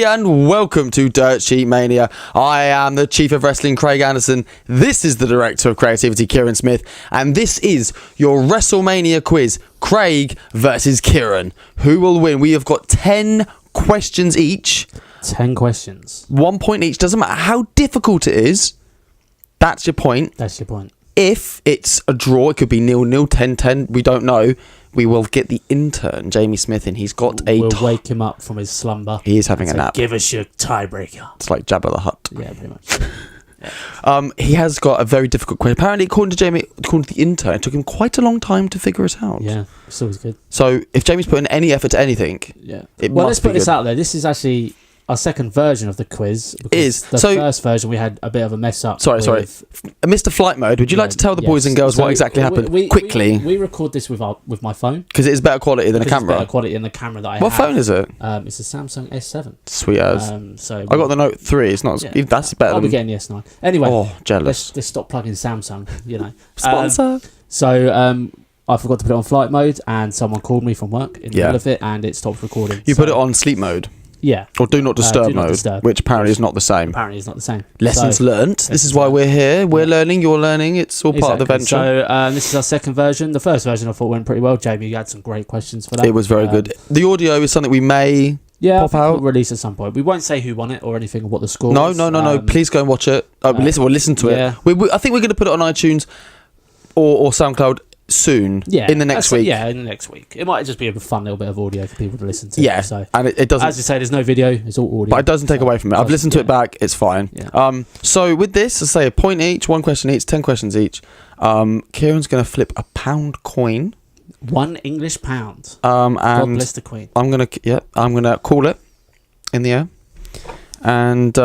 G'day and welcome to Dirt Sheet Mania. I am the Chief of Wrestling, Craig Anderson. This is the Director of Creativity, Kieran Smith. And this is your Wrestlemania Quiz, Craig versus Kieran. Who will win? We have got 10 questions each. 10 questions. 1 point each. Doesn't matter how difficult it is. That's your point. That's your point. If it's a draw, it could be 0-0, 10-10. We don't know. We will get the intern, Jamie Smith, in. He's got We'll wake him up from his slumber. He is having a nap. Give us your tiebreaker. It's like Jabba the Hutt. Yeah, pretty much. Yeah. He has got a very difficult question. Apparently, according to Jamie, according to the intern, it took him quite a long time to figure it out. Yeah, it's always good. So if Jamie's putting any effort to anything, yeah. Well, let's put this out there. This is actually our second version of the quiz. The first version we had a bit of a mess up. Sorry. Mr. Flight Mode, would you like to tell the boys and girls what exactly happened quickly? We record this with my phone because it is better quality than a camera. It's better quality than the camera that I have. What phone is it? It's a Samsung S7. Sweet as. So I got the Note 3. It's not. Yeah, that's better. I'll be getting the S9 anyway. Oh, jealous. Let's stop plugging Samsung. You know, sponsor. I forgot to put it on flight mode, and someone called me from work in the middle of it, and it stopped recording. You put it on sleep mode. Yeah. Or do not disturb mode, which apparently is not the same. Apparently is not the same. Lessons learnt. This is why we're here. We're learning, you're learning. It's all part of the venture. So this is our second version. The first version I thought went pretty well. Jamie, you had some great questions for that. It was very good. The audio is something we may pop out. We'll release at some point. We won't say who won it or anything or what the score was. No. Please go and watch it. Listen to it. I think we're going to put it on iTunes or SoundCloud soon. In the next week. In the next week. It might just be a fun little bit of audio for people to listen to. Yeah. So, and it doesn't. As you say, there's no video. It's all audio. But it doesn't take away from it. I've listened to it back. It's fine. Yeah. So with this, I say a point each, 1 question each, 10 questions each. Kieran's going to flip a £1 coin. 1 English pound. And God bless the Queen. I'm gonna call it in the air, and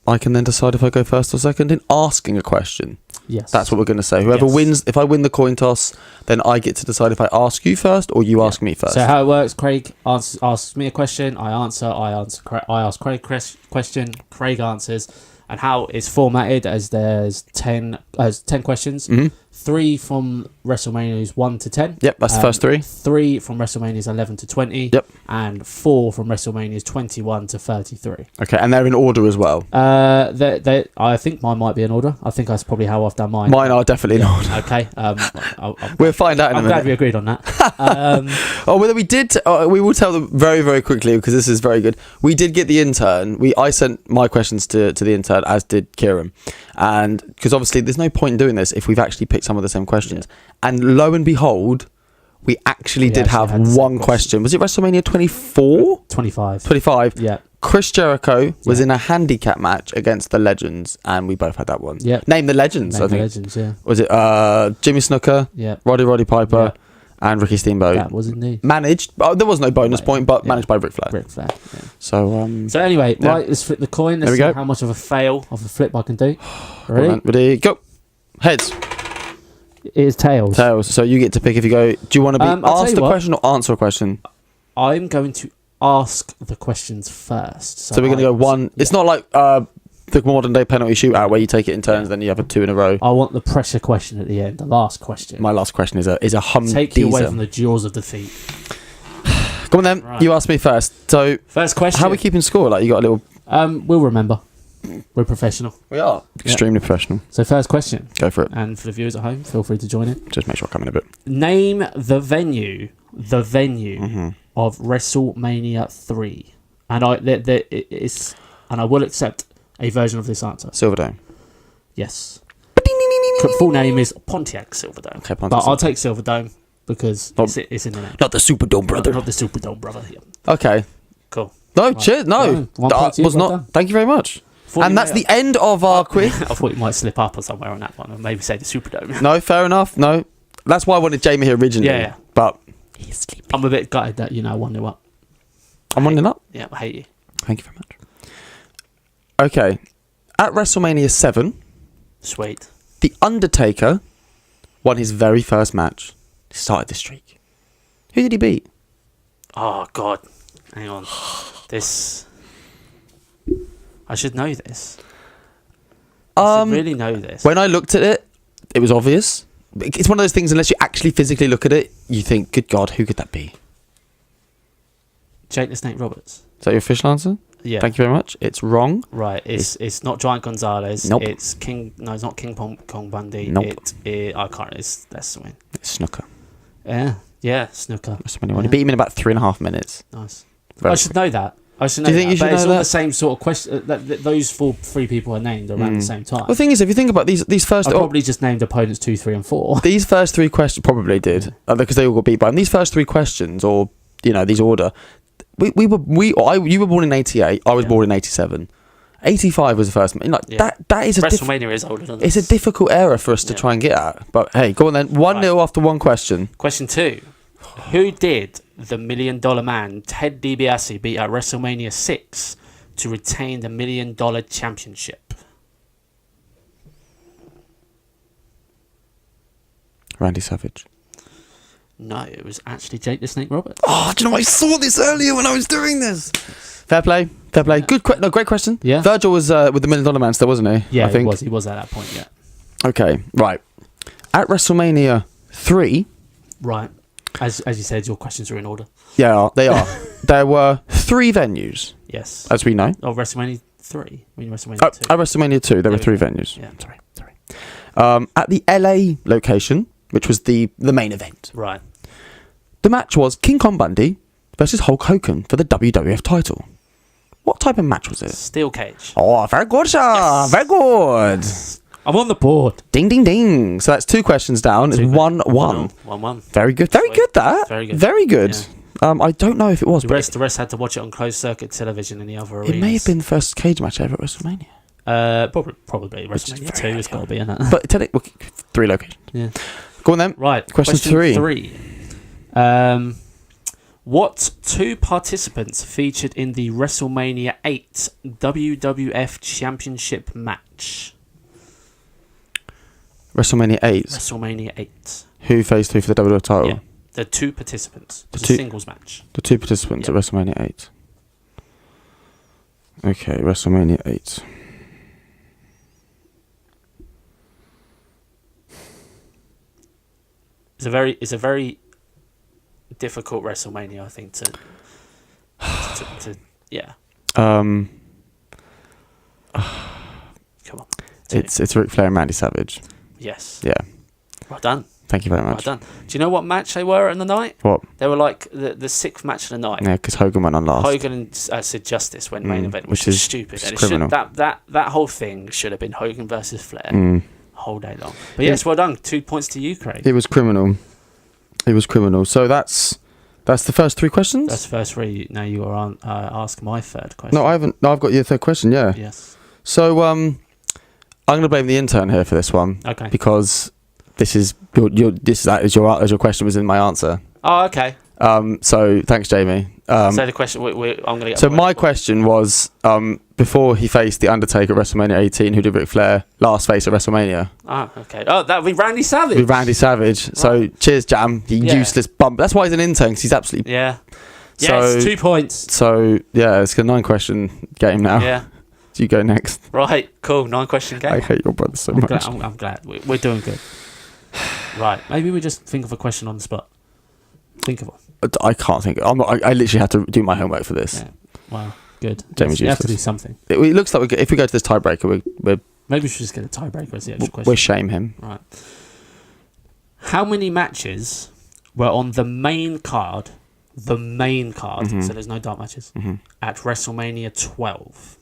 I can then decide if I go first or second in asking a question. Yes, that's what we're going to say. Whoever wins, if I win the coin toss, then I get to decide if I ask you first or you ask me first. So how it works: Craig asks me a question, I answer. I ask Craig question. Craig answers, and how it's formatted as there's 10 questions. Mm-hmm. 3 from WrestleManias 1 to 10. Yep, that's the first 3. 3 from WrestleManias 11 to 20. Yep. And 4 from WrestleManias 21 to 33. Okay, and they're in order as well. I think mine might be in order. I think that's probably how I've done mine. Mine are definitely in order. Okay. We'll find out in a minute. I'm glad we agreed on that. Whether we did, we will tell them very, very quickly because this is very good. We did get the intern. I sent my questions to the intern, as did Kieran. And because obviously there's no point in doing this if we've actually picked some of the same questions. Yeah. And lo and behold, we actually did have one question. Was it WrestleMania 24? 25. Yeah. Chris Jericho was in a handicap match against the Legends, and we both had that one. Yeah. Name the Legends, I think. Legends, yeah. Was it Jimmy Snuka, Roddy Piper, and Ricky Steamboat? That was indeed. Managed. There was no bonus point, but managed by Ric Flair. Yeah. So anyway, right, let's flip the coin. Let's see how much of a fail of a flip I can do. Ready? Ready, go. Heads. It is tails. So you get to pick if you go. Do you want to be asked a question or answer a question? I'm going to ask the questions first. So we're going to go one. Yeah. It's not like the modern day penalty shootout where you take it in turns, then you have 2 in a row. I want the pressure question at the end. The last question. My last question is a humdinger. Take you away from the jaws of defeat. Come on then. Right. You ask me first. So first question. How are we keeping score? Like you got a little. We'll remember. We're professional. We are extremely professional. So first question. Go for it. And for the viewers at home, feel free to join in. Just make sure I come in a bit. Name the venue of WrestleMania 3, and I will accept a version of this answer. Silverdome. Yes. Full name is Pontiac Silverdome. Okay, Pontiac. But I'll take Silverdome because it's in the name. Not the Superdome brother. Not the Superdome brother. Yeah. Okay. Cool. No, cheers. No, that was not. Done. Thank you very much. And that's the end of our quiz. I thought you might slip up or somewhere on that one, or maybe say the Superdome. No, fair enough. No, that's why I wanted Jamie here originally. Yeah. But he's sleeping. I'm a bit gutted that 1-0 up. I'm 1-0 up. Yeah, I hate you. Thank you very much. Okay, at WrestleMania 7, sweet, The Undertaker won his very first match. He started the streak. Who did he beat? Oh God, hang on. This. I should know this. I should really know this. When I looked at it, it was obvious. It's one of those things, unless you actually physically look at it, you think, good God, who could that be? Jake the Snake Roberts. Is that your official answer? Yeah. Thank you very much. It's wrong. Right. It's not Giant Gonzalez. Nope. It's King. No, it's not King Kong Bundy. Nope. I can't. That's something. It's Snooker. Yeah. Snooker. WrestleMania 1. He beat him in about 3.5 minutes. Nice. Very I should know that. I should know. Do you think that. you should But it's know all that? the same sort of question. Those three people are named around the same time. Well, the thing is, if you think about these first... I probably just named opponents 2, 3, and 4. These first 3 questions... Probably did. Because they all got beat by him. These first 3 questions, or, these order... You were born in 88. I was born in 87. 85 was the first... That is a... WrestleMania is older than It's a difficult era for us to try and get at. But, hey, go on then. 1-0 after one question. Question 2. Who did the $1 Million Man Ted DiBiase beat at WrestleMania 6 to retain the $1 Million Championship? Randy Savage. No, it was actually Jake the Snake Roberts. Oh, do you know, I saw this earlier when I was doing this. Fair play. Good great question. Yeah. Virgil was with the $1 Million Man still, wasn't he? Yeah, I think. he was at that point, yeah. Okay, right. At WrestleMania 3... Right. As you said, your questions are in order. Yeah, they are. There were 3 venues, Yes. as we know. Oh, WrestleMania 3. I mean WrestleMania 2. At WrestleMania 2, there were 3 venues. Yeah. Sorry. At the LA location, which was the main event, Right. the match was King Kong Bundy versus Hulk Hogan for the WWF title. What type of match was it? Steel cage. Oh, very good, sir. Yes. Very good. I'm on the board. Ding, ding, ding. So that's 2 questions down. It's 1-1. 1-1. Very good. Very good, that. Very good. Very good. Yeah. I don't know if it was, The rest had to watch it on closed circuit television in the other arenas. it may have been the first cage match ever at WrestleMania. Probably WrestleMania 2 has got to be in it. But technically, 3 locations. Yeah. Go on then. Right. Question 3. What 2 participants featured in the WrestleMania 8 WWF Championship match? WrestleMania 8. WrestleMania 8. Who faced who for the WWF title? Yeah. The 2 participants. It was The a two- singles match. The 2 participants Yeah. at WrestleMania 8. Okay, WrestleMania 8. It's a very difficult WrestleMania, I think, to yeah. Um, Come on. it's Ric Flair and Randy Savage. Yes. Yeah. Well done. Thank you very Well much. done. Do you know what match they were in the night? What? They were like the 6th match of the night. Yeah, because Hogan went on last. Hogan and Sid Justice went main event, which which is is stupid. And it criminal. should, that whole thing should have been Hogan versus Flair whole day long. But Yeah. yes, well done. 2 points to you, Craig. It was criminal. So that's the first 3 questions? That's the first 3. Now you are on ask my third question. No, I haven't. No, I've got your third question, yeah. Yes. So I'm going to blame the intern here for this one. Okay. Because this is your question was in my answer. Oh, okay. So thanks, Jamie. So the question, I'm going to get. So my question was, before he faced the Undertaker at WrestleMania 18, who did Ric Flair last face at WrestleMania? Ah, okay. Oh, that would be Randy Savage. With Randy Savage. Right. So cheers, Jam. You useless bum. That's why he's an intern, because he's absolutely. Yeah. So- Yes, 2 points. So yeah, it's a 9-question game now. Yeah. Do you go next? Right. Cool. 9-question game. I hate your brother so I'm much. glad. I'm glad. We're doing good. Right. Maybe we just think of a question on the spot. Think of one. I can't think. I literally had to do my homework for this. Yeah. Wow. Good. Jamie's You have to do useless. something. It looks like if we go to this tiebreaker, Maybe we should just get a tiebreaker as the extra we'll question. shame him. Right. How many matches were on the main card? The main card. Mhm. So there's no dark matches at WrestleMania 12.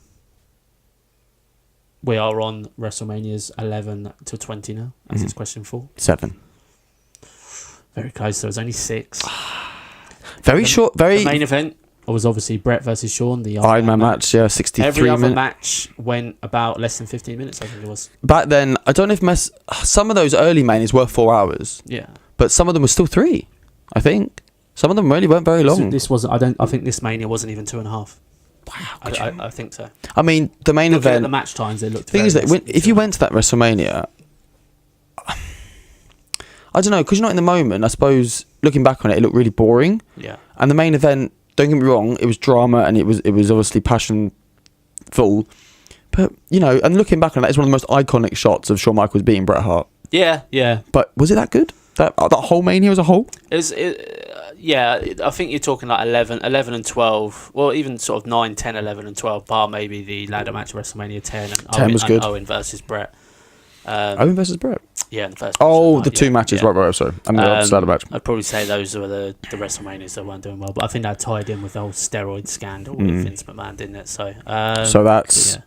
We are on WrestleManias 11 to 20 now. As it's question 4. 7. Very close. There was only 6. Very short. Very The main event was obviously Brett versus Shawn, the Iron Man match. Yeah, 63 Every other minutes. match went about less than 15 minutes, I think it was. Back then, I don't know if some of those early manias were 4 hours, Yeah. but some of them were still 3. I think some of them really weren't very long. This wasn't. I think this Mania wasn't even 2.5. Wow. I think so. I mean, the main Looking at event. the match times, they looked. The thing very is that less than if you 2.5. went to that WrestleMania, I don't know, because you're not in the moment. I suppose looking back on it, it looked really boring. Yeah. And the main event, don't get me wrong, it was drama and it was obviously passion full. But and looking back on it, it's one of the most iconic shots of Shawn Michaels beating Bret Hart. Yeah. But was it that good? That whole Mania as a whole? It was. Yeah, I think you're talking like 11 and 12. Well, even sort of 9, 10, 11 and 12, bar maybe the ladder match at WrestleMania 10 and 10 was good. Owen versus Brett. Owen versus Brett? Yeah, in the first. Oh, the two matches, right, sorry. And the ladder match. I'd probably say those were the WrestleManias that weren't doing well, but I think that tied in with the whole steroid scandal with Vince McMahon, didn't it? So that's...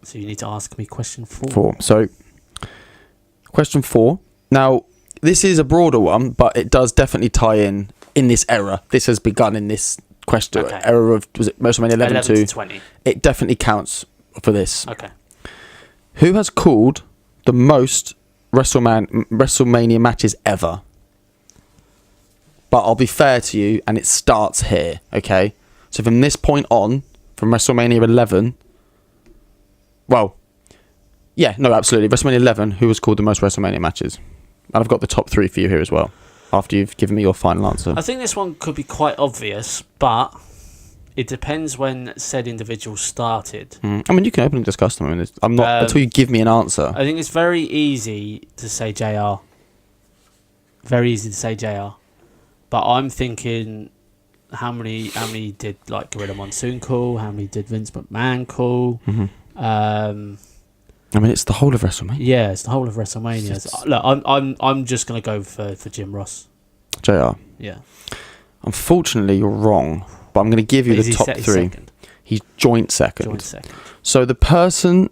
So you need to ask me question 4. So, question 4. Now, this is a broader one, but it does definitely tie in this era. This has begun in this question era of, was it WrestleMania 11 to 20? It definitely counts for this. Okay. Who has called the most WrestleMania matches ever? But I'll be fair to you, and it starts here, okay? So from this point on, from WrestleMania 11... Well, yeah, no, absolutely. WrestleMania 11, who has called the most WrestleMania matches? And I've got the top 3 for you here as well, after you've given me your final answer. I think this one could be quite obvious, but it depends when said individual started. I mean, you can openly discuss them. I mean, I'm not until you give me an answer. I think it's very easy to say JR. Very easy to say JR. But I'm thinking, how many did like Gorilla Monsoon call? How many did Vince McMahon call? I mean, it's the whole of WrestleMania. Yeah, it's the whole of WrestleMania. Look, I'm just gonna go for Jim Ross. JR. Yeah. Unfortunately, you're wrong, but I'm going to give you the top 3. Second? He's joint second. Joint second. So the people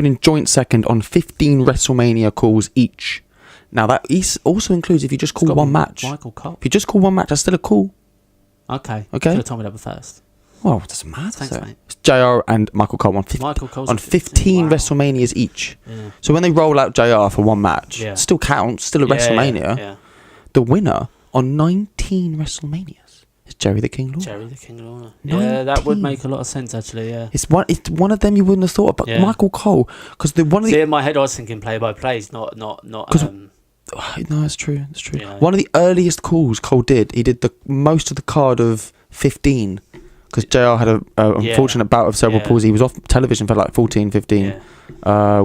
in joint second on 15 WrestleMania calls each. Now that also includes if you just call one match. Michael Cole. If you just call one match, that's still a call. Okay. Okay. Should have told me that first. Well, it doesn't matter. Thanks, mate. It's JR and Michael Cole on 15 WrestleManias each. Yeah. So when they roll out JR for one match, it still counts, still a WrestleMania. Yeah. The winner on 19 WrestleManias is Jerry the King Lawler. Jerry the King Lawler. Yeah, that would make a lot of sense, actually, yeah. It's one of them you wouldn't have thought of, but Michael Cole, because in my head I was thinking play-by-plays, not no, it's true. Yeah. One of the earliest calls Cole did, he did the most of the card of 15, because JR had a unfortunate bout of cerebral palsy. He was off television for like 14, 15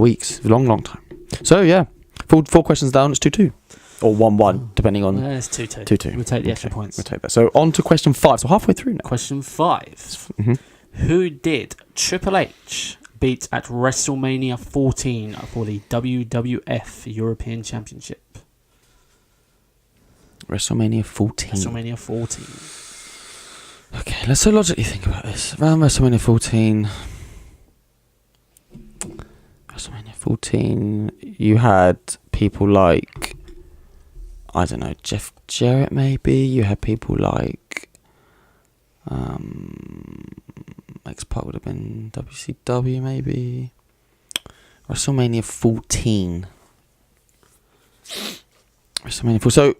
weeks. Long time. So, yeah. 4 questions down, it's 2-2. Or 1-1, depending on... it's 2-2. 2-2. We'll take the extra points. We'll take that. So, on to question 5. So, halfway through now. Question 5. Who did Triple H beat at WrestleMania 14 for the WWF European Championship? WrestleMania 14. WrestleMania 14. Okay, let's so logically think about this. Around WrestleMania 14... WrestleMania 14, you had people like... I don't know, Jeff Jarrett maybe. You had people like X-Pac would have been WCW maybe. WrestleMania 14. WrestleMania 14. So,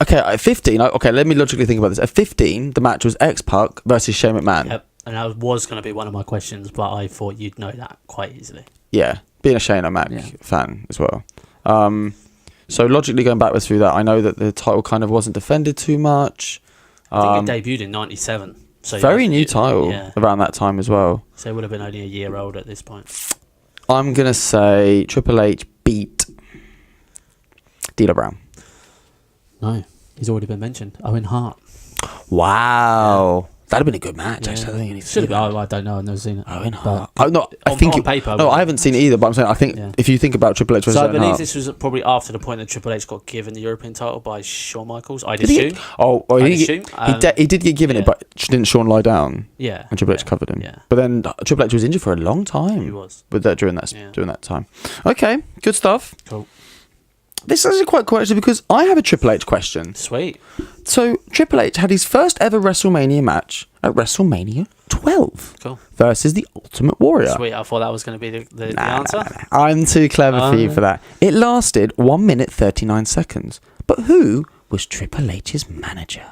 okay, at 15, okay, let me logically think about this. At 15, the match was X-Pac versus Shane McMahon. Yep, and that was going to be one of my questions, but I thought you'd know that quite easily. Yeah, being a Shane O'Mac fan as well. So logically going backwards through that, I know that the title kind of wasn't defended too much. I think it debuted in 97. So very new title around that time as well. So it would have been only a year old at this point. I'm going to say Triple H beat D'Lo Brown. No, he's already been mentioned. Owen Hart. Wow. That'd have been a good match, actually. I don't know. I've never seen it. Owen Hart. On paper. No, I haven't seen it either, but I'm saying I think if you think about Triple H versus Owen Hart. So I believe Hart, this was probably after the point that Triple H got given the European title by Shawn Michaels. I'd assume. He did get given it, but didn't Shawn lie down? Yeah. And Triple H covered him. Yeah. But then Triple H was injured for a long time. He was. But during that time. Okay, good stuff. Cool. This is quite cool actually because I have a Triple H question. Sweet. So Triple H had his first ever WrestleMania match at WrestleMania 12 versus the Ultimate Warrior. Sweet, I thought that was going to be the answer. Nah. I'm too clever for you for that. It lasted 1 minute 39 seconds. But who was Triple H's manager?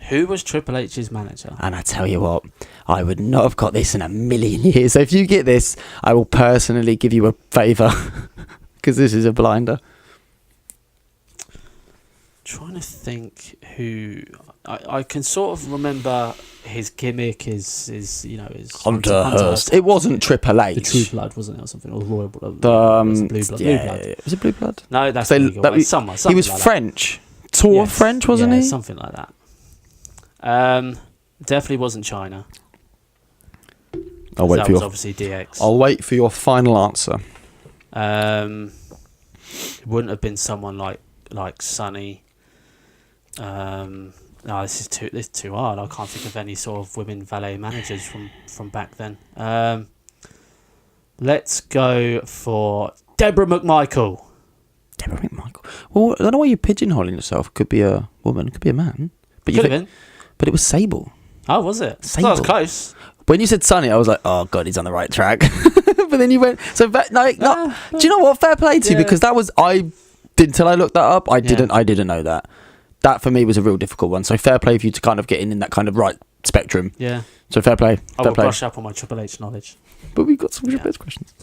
Who was Triple H's manager? And I tell you what, I would not have got this in a million years. So if you get this, I will personally give you a favour because this is a blinder. Trying to think who I can sort of remember his gimmick is Hunter Hearst. It wasn't Triple H. The True Blood, wasn't it, or something, or Royal Blood? Blue Blood. Blue Blood. Was it Blue Blood? No, that's someone. He was French. sort of French, wasn't he? Something like that. Definitely wasn't China. I'll wait that for was your. obviously DX. I'll wait for your final answer. It wouldn't have been someone like Sunny. No, this is too hard. I can't think of any sort of women valet managers from back then. Let's go for Deborah McMichael. Deborah McMichael. Well, I don't know why you're pigeonholing yourself. Could be a woman, could be a man. But Could have been. But it was Sable. Oh, was it? Sable. That was close. When you said Sunny, I was like, oh god, he's on the right track. But then you went do you know what? Fair play to you, because that was until I looked that up. I didn't know that. That for me was a real difficult one. So fair play for you to kind of get in that kind of right spectrum. Yeah. So fair play. I will brush up on my Triple H knowledge. But we've got some Triple H questions.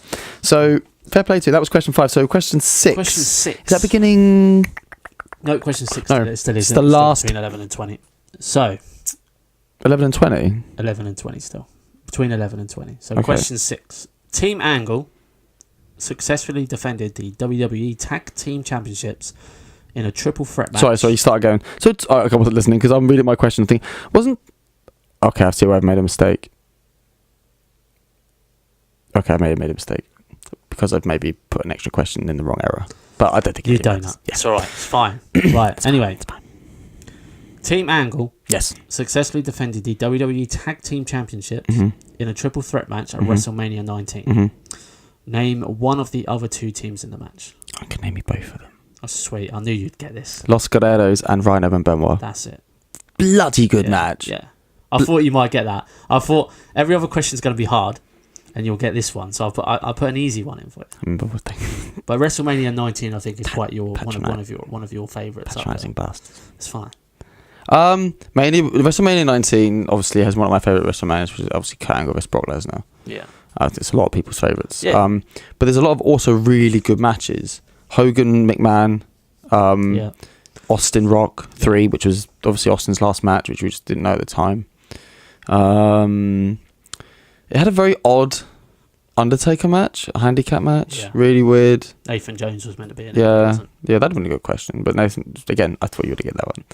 So fair play to you. That was question 5. So question 6. Question 6. Is that beginning? No, question 6. No, Still it's the last between 11 and 20. So 11 and 20. 11 and 20 still. Between 11 and 20. So Okay. question 6. Team Angle successfully defended the WWE Tag Team Championships in a triple threat match. Sorry, you started going. So I wasn't listening because I'm reading my question and thinking, okay, I see where I've made a mistake. Okay, I may have made a mistake because I've maybe put an extra question in the wrong era. But I don't think You don't know. Yeah. It's alright. It's fine. Right. Anyway. It's fine. Team Angle Yes. successfully defended the WWE Tag Team Championships in a triple threat match at WrestleMania 19. Mm-hmm. Name one of the other two teams in the match. I can name you both of them. Oh, sweet. I knew you'd get this. Los Guerreros and Rhino and Benoit. That's it. Bloody good match. Yeah. I thought you might get that. I thought every other question's going to be hard, and you'll get this one. So I put an easy one in for you. But WrestleMania 19, I think, is quite one of your favourites. Patronising bastards. It's fine. Mainly WrestleMania 19 obviously has one of my favourite WrestleManias, which is obviously Kurt Angle vs Brock Lesnar. Yeah. It's a lot of people's favourites. Yeah. But there's a lot of also really good matches. Hogan, McMahon, Austin Rock 3, which was obviously Austin's last match, which we just didn't know at the time. It had a very odd Undertaker match, a handicap match. Yeah. Really weird. Nathan Jones was meant to be in it. Yeah, that'd have been a good question. But Nathan, again, I thought you would have get that one.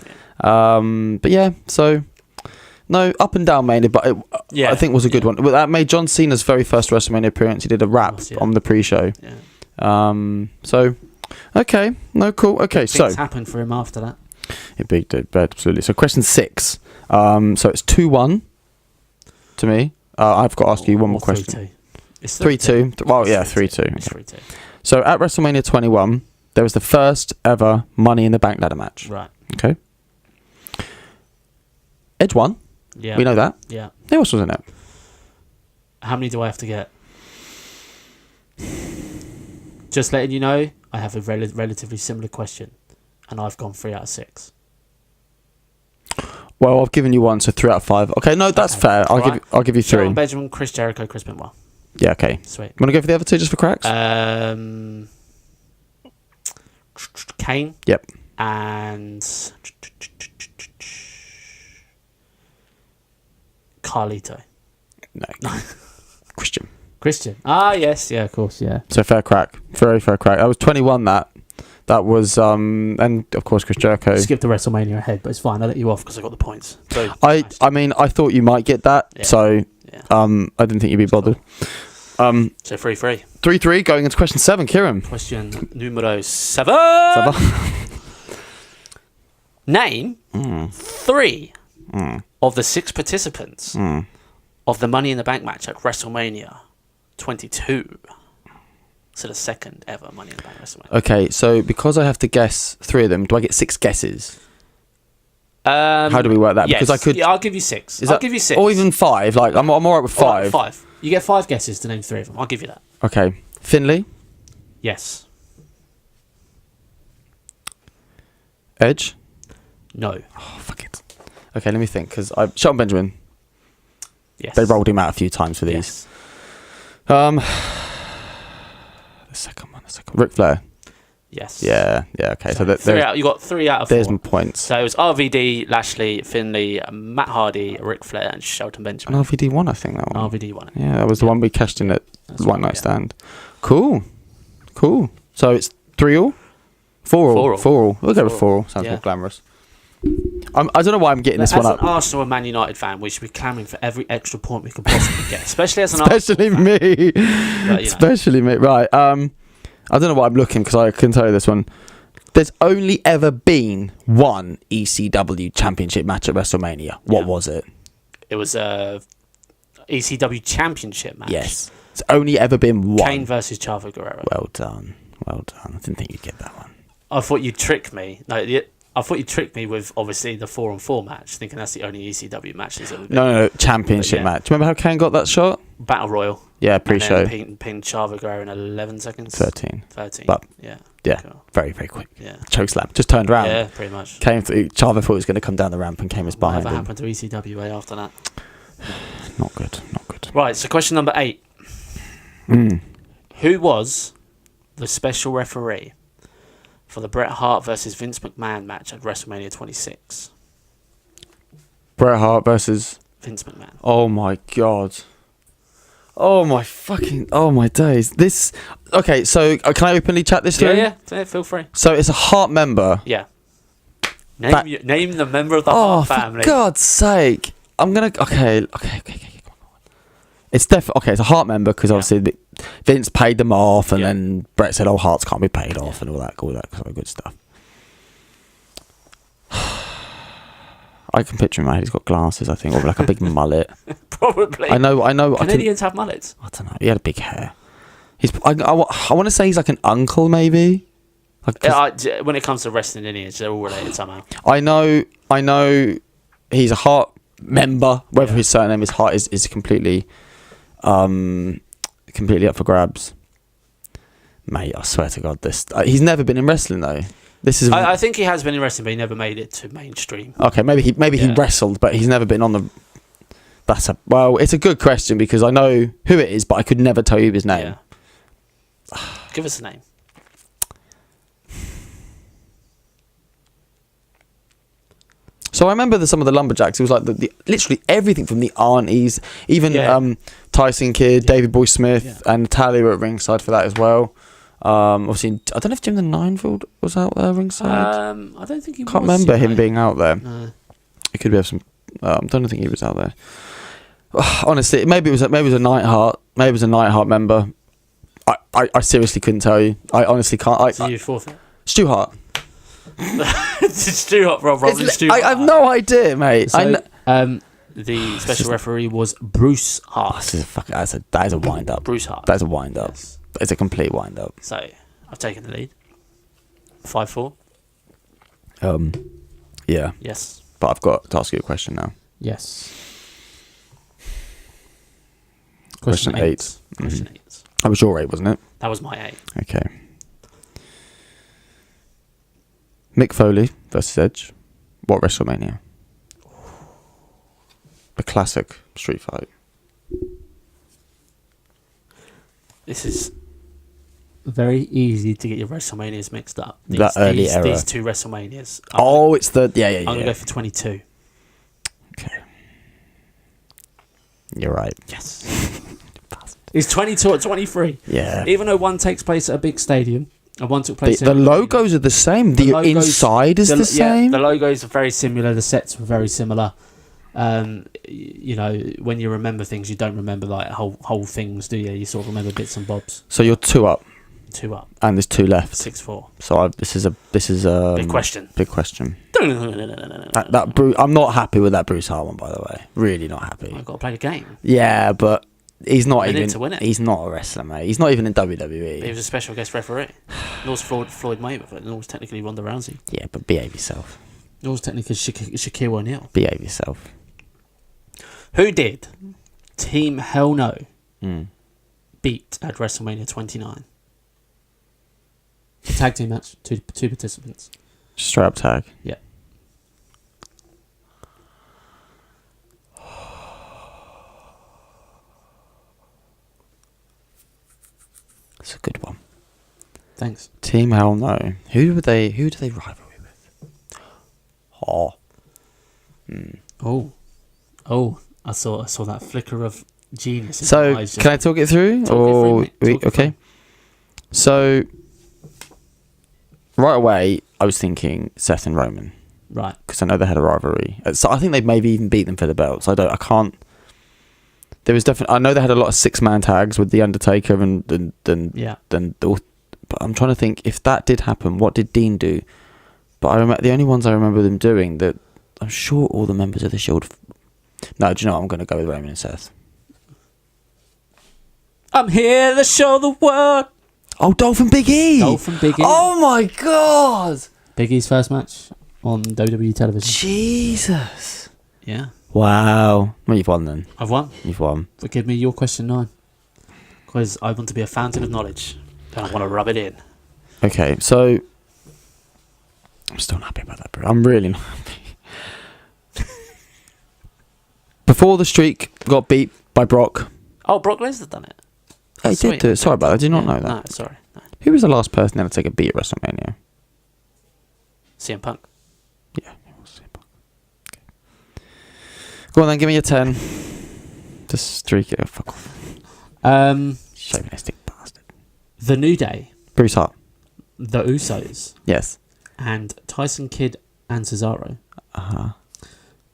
Yeah. But yeah, so no, up and down mainly, but I think it was a good one. But that made John Cena's very first WrestleMania appearance. He did a rap on the pre-show. Yeah. So, okay, no, cool. Okay, so things happened for him after that. It did, absolutely. So question 6. So it's 2-1 to me. I've got to ask you one more question. 3-2. Well, yeah, 3-2. It's 3-2. So at WrestleMania 21, there was the first ever Money in the Bank ladder match. Right. Okay. Edge won. Yeah. We know that. Yeah. Who else was in it? How many do I have to get? Just letting you know, I have a relatively similar question, and I've gone 3 out of 6. Well, I've given you 1, so 3 out of 5. Okay, no, that's fair. I'll give you 3. Shelton Benjamin, Chris Jericho, Chris Benoit. Yeah, okay. Sweet. Want to go for the other 2 just for cracks? Kane. Yep. And Carlito. No. Christian. Ah, yes. Yeah, of course, yeah. So fair crack. Very fair crack. That was 21, that was, and of course Chris Jericho. Skip the WrestleMania ahead, but it's fine. I'll let you off because I got the points. So, I mean, I thought you might get that, so I didn't think you'd be bothered. So 3-3. 3-3, going into question 7, Kieran. Question numero 7. Name 3 of the 6 participants of the Money in the Bank match at WrestleMania 22. So the second ever Money in the Bank WrestleMania. Okay, so because I have to guess 3 of them, do I get 6 guesses? How do we work that? Yes. Because I could. Yeah, I'll give you 6. I'll give you 6. Or even 5. Like I'm alright with 5. 5. You get 5 guesses to name 3 of them. I'll give you that. Okay, Finlay. Yes. No. Edge. Oh fuck it. Okay, let me think. Because Shelton Benjamin. Yes. They rolled him out a few times for these. Yes. The second one. Ric Flair. Yes. Yeah. Okay. So you got 3 out of 4. There's my points. So it was RVD, Lashley, Finlay, Matt Hardy, Ric Flair, and Shelton Benjamin. And RVD won, I think that one. RVD won it. Yeah, that was the one we cashed in at One Night Stand. Cool. So it's 3-3. 4-all. 4-all. We'll go with 4-all. 4-all. Sounds more glamorous. I don't know why I'm getting this one up. As an Arsenal and Man United fan, we should be clamouring for every extra point we could possibly get, especially as an Especially Arsenal me. fan. But, you know. Especially me. Right. I don't know why I'm looking because I can tell you this one. There's only ever been one ECW championship match at WrestleMania. What was it? It was a ECW championship match. Yes. It's only ever been one. Kane versus Chavo Guerrero. Well done. Well done. I didn't think you'd get that one. I thought you'd trick me. I thought you'd trick me with, obviously, the 4-on-4 match, thinking that's the only ECW match there's ever been. No, championship match. Do you remember how Kane got that shot? Battle Royal. Yeah, pre-show. And then pinned Chavo Guerrero in 11 seconds. 13. But, yeah. Cool. Very, very quick. Yeah. Chokeslam. Just turned around. Yeah, pretty much. Chavo thought he was going to come down the ramp and Kane was behind him. Whatever happened to ECWA after that? Not good. Not good. Right, so question number 8. Who was the special referee for the Bret Hart versus Vince McMahon match at WrestleMania 26? Bret Hart versus Vince McMahon. Oh my god. Oh my days. This. Okay, so can I openly chat this through? Yeah, feel free. So it's a Hart member. Yeah. Name the member of the Hart family. For God's sake. I'm gonna. Okay. It's definitely okay. It's a Hart member because obviously Vince paid them off, and then Brett said, "Oh, Hearts can't be paid off," and all that sort of good stuff. I can picture him. He's got glasses, I think, or like a big mullet. Probably. I know. Canadians have mullets. I don't know. He had a big hair. I want to say he's like an uncle, maybe. When it comes to wrestling lineage, they're all related somehow. I know. He's a Hart member. Whether his surname is Hart is completely up for grabs. Mate, I swear to God, he's never been in wrestling though. I think he has been in wrestling, but he never made it to mainstream. Okay, maybe he wrestled, but he's never been on the. It's a good question because I know who it is, but I could never tell you his name. Yeah. Give us a name. So I remember some of the lumberjacks. It was like the literally everything from the aunties, even Tyson Kidd, David Boy Smith, and Natalia were at ringside for that as well. Obviously, I don't know if Jim the Ninefield was out there ringside. I don't think he was. Can't remember him being out there. No. It could be some. Don't think he was out there. Honestly, maybe it was a Neidhart. Maybe it was a Neidhart member. I seriously couldn't tell you. I honestly can't. So you forfeit. Stu Hart. Stu Hart, Rob Stu Hart. I have no idea, mate. So, the special referee was Bruce Hart. That is a wind up. Bruce Hart. That's a wind up. Yes. It's a complete wind up. So I've taken the lead. 5-4. Yeah. Yes. But I've got to ask you a question now. Yes. Question 8. Question 8. That was your 8, wasn't it? That was my 8. Okay. Mick Foley versus Edge. What WrestleMania? The classic street fight. This is very easy to get your WrestleManias mixed up. Early era. These two WrestleManias. It's the... Yeah. I'm going to go for 22. Okay. You're right. Yes. It's 22 or 23. Yeah. Even though one takes place at a big stadium and one took place... The logos are the same. The inside is the same. The logos are very similar. The sets were very similar. When you remember things, you don't remember like whole things, do you? You sort of remember bits and bobs. So you're 2 up. 2 up. And there's 2 left. 6-4. So this is a big question. Big question. I'm not happy with that Bruce Hart one, by the way. Really not happy. I've got to play the game. Yeah, but he's not even to win it. He's not a wrestler, mate. He's not even in WWE. He was a special guest referee. Nor's Floyd Mayweather. Nor's technically Ronda Rousey. Yeah, but behave yourself. Nor's technically Shaquille O'Neal. Behave yourself. Who did Team Hell No beat at WrestleMania 29? A tag team match, two participants. Straight up tag. Yeah. That's a good one. Thanks. Team Hell No. Who do they rivalry with? Oh. I saw that flicker of genius. So can I talk it through? Okay. So right away, I was thinking Seth and Roman. Right. Because I know they had a rivalry. So I think they maybe even beat them for the belts. I can't. There was definitely. I know they had a lot of 6-man tags with the Undertaker and but I'm trying to think if that did happen. What did Dean do? But I remember the only ones I remember them doing that. I'm sure all the members of the Shield. No, do you know what? I'm going to go with Roman and Seth. I'm here to show the world. Oh, Dolph and Big E. Dolph and Big E. Oh my God. Big E's first match on WWE television. Jesus. Yeah. Wow. Well, you've won then. I've won. You've won. But give me your question 9. Because I want to be a fountain of knowledge. And I want to rub it in. Okay, so I'm still not happy about that, bro. I'm really not happy. Before the streak got beat by Brock. Oh, Brock Lesnar done it. Yeah, he did do it. Sorry about that. I did not know that. No, sorry. No. Who was the last person ever to take a beat at WrestleMania? CM Punk. Yeah, it was CM Punk. Okay. Go on then, give me a 10. Just streak it. Fuck off. Chauvinistic bastard. The New Day. Bruce Hart. The Usos. Yes. And Tyson Kidd and Cesaro. Uh-huh.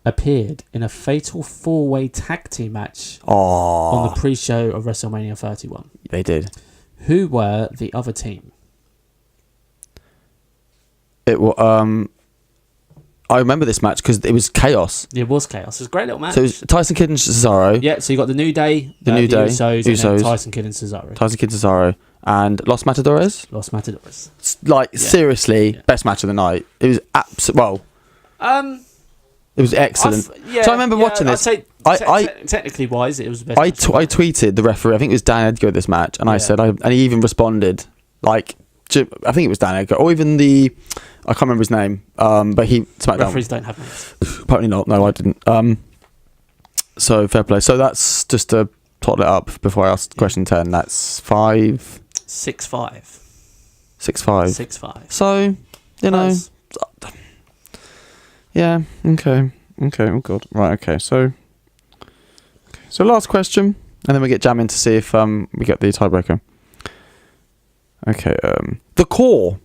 Appeared in a fatal 4-way tag team match Oh. on the pre-show of WrestleMania 31. They did. Who were the other team? It was. I remember this match because it was chaos. It was chaos. It was a great little match. So it was Tyson Kidd and Cesaro. Yeah, so you got the New Day, The New Day, Usos, and then Tyson Kidd and Cesaro. Tyson Kidd, Cesaro, and Los Matadores. Los Matadores. Seriously, best match of the night. It was it was excellent. So I remember watching this. I'd say technically wise, it was the best. I tweeted the referee. I think it was Dan Edgar this match, and I said, and he even responded like, I think it was Dan Edgar, or even I can't remember his name. But he SmackDown. Referees don't have names. Apparently not. No, I didn't. So fair play. So that's just to tot it up before I ask question 10. That's 5. 6-5. 6-5. 6-5. So Close. Yeah. Okay. Oh god. Right. Okay. So last question, and then we get jamming to see if we get the tiebreaker. Okay. The core.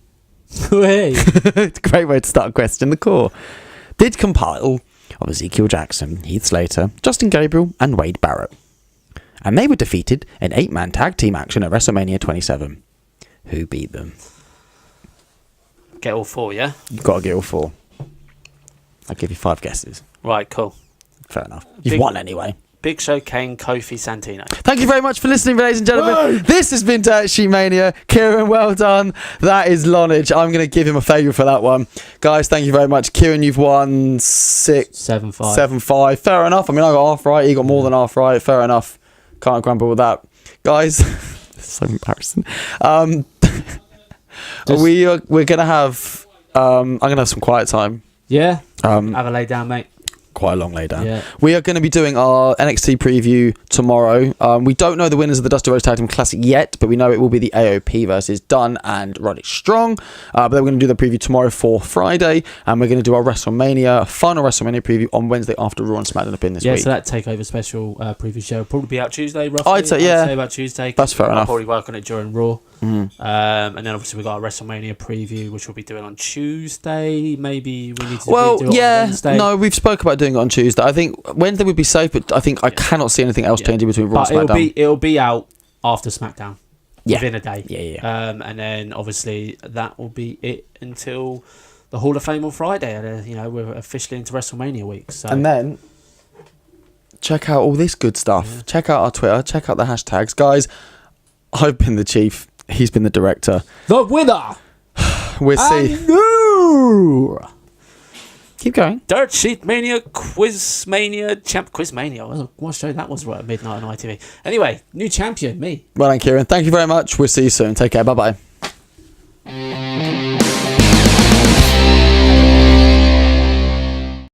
Hey. It's a great way to start a question. The core did compile of Ezekiel Jackson, Heath Slater, Justin Gabriel, and Wade Barrett, and they were defeated in 8-man tag team action at WrestleMania 27. Who beat them? Get all 4, yeah? You've got to get all 4. I'll give you 5 guesses. Right, cool. Fair enough. You've won anyway. Big Show, Kane, Kofi, Santino. Thank you very much for listening, ladies and gentlemen. Whoa. This has been Dirt Sheet Mania. Kieran, well done. That is Lonage. I'm going to give him a favour for that one. Guys, thank you very much. Kieran, you've won 7-5. 7-5. Fair enough. I mean, I got half right. He got more than half right. Fair enough. Can't grumble with that. Guys, this is so embarrassing. We're going to have... I'm going to have some quiet time. Yeah. Have a lay down, mate. Quite a long lay down. Yeah. We are going to be doing our NXT preview tomorrow. We don't know the winners of the Dusty Rhodes Tag Team Classic yet, but we know it will be the AOP versus Dunn and Roderick Strong. But then we're going to do the preview tomorrow for Friday, and we're going to do our final WrestleMania preview on Wednesday after Raw and SmackDown have been this week. Yeah, so that takeover special preview show will probably be out Tuesday, roughly. I'd say about Tuesday. That's fair enough. I'll probably work on it during Raw. Mm-hmm. And then obviously we've got our WrestleMania preview, which we'll be doing on Tuesday. Maybe we need to do it on Wednesday. No, we've spoke about doing it on Tuesday. I think Wednesday would be safe, but I think I cannot see anything else changing between Raw and SmackDown. It'll be out after SmackDown. Within a day. Yeah. And then obviously that will be it until the Hall of Fame on Friday. And we're officially into WrestleMania week. So. And then check out all this good stuff. Yeah. Check out our Twitter. Check out the hashtags, guys. I've been the chief. He's been the director. The winner. We'll see. Keep going. Dirt Sheet Mania, Quiz Mania, Quiz Mania. What show that was right at midnight on ITV. Anyway, new champion, me. Well done, Kieran. Thank you very much. We'll see you soon. Take care. Bye-bye.